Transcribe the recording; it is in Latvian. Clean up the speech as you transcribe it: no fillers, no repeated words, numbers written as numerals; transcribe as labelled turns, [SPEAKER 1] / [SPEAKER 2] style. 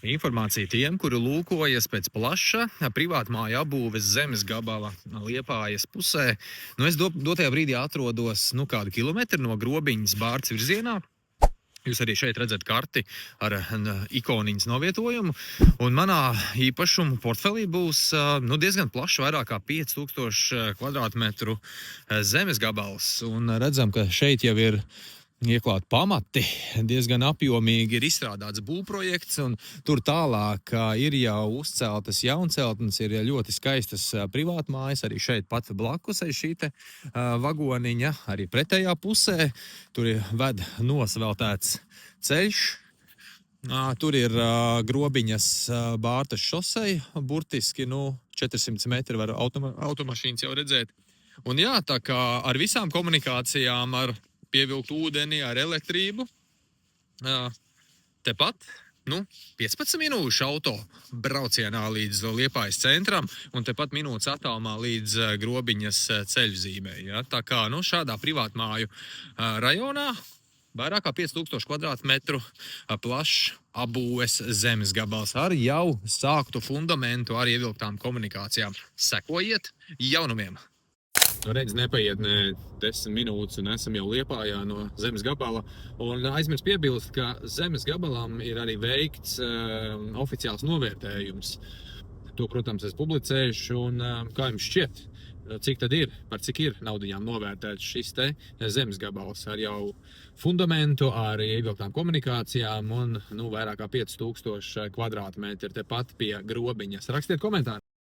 [SPEAKER 1] Informācija tiem, kuri lūkojas pēc plaša privātmāju apbūves zemes gabala Liepājas pusē. Es dotajā brīdī atrodos kādu kilometru no Grobiņas Bārtas virzienā. Jūs arī šeit redzat karti ar ikoniņas novietojumu. Un manā īpašumu portfelī būs diezgan plašs, vairāk kā 5000 kvadrātmetru zemes gabals. Un redzam, ka šeit jau ir ieklāt pamati, diezgan apjomīgi ir izstrādāts būvprojekts, un tur tālāk ir jau uzceltas jaunceltnes, ir ļoti skaistas privātmājas, arī šeit pat blakus aiz šī vagoniņa, arī pretējā pusē. Tur ir ved nosveltēts ceļš. Tur ir Grobiņas Bārtas šosei, burtiski 400 metri var automašīnas jau redzēt. Un jā, tā kā ar visām komunikācijām, ar pievilkt ūdeni, ar elektrību. Tepat 15 minūšu auto braucienā līdz Liepājas centram un tepat minūtes attālumā līdz Grobiņas ceļzīmei. Ja? Tā kā šādā privātmāju rajonā vairāk kā 5000 kvadrātmetru plašs apbūves zemes gabals ar jau sāktu fundamentu, ar ievilktām komunikācijām. Sekojiet jaunumiem! Redz, nepaiet ne 10 minūtes un esam jau Liepājā no zemes gabala. Un aizmirst piebilst, ka zemes gabalam ir arī veikts oficiāls novērtējums. To, protams, es publicēšu. Un kā jums šķiet, cik tad ir, par cik ir naudiņām novērtēts šis te zemes gabals ar jau fundamentu, ar ievilktām komunikācijām un vairāk kā 5000 kvadrātmetri tepat pie Grobiņas. Rakstiet komentāru!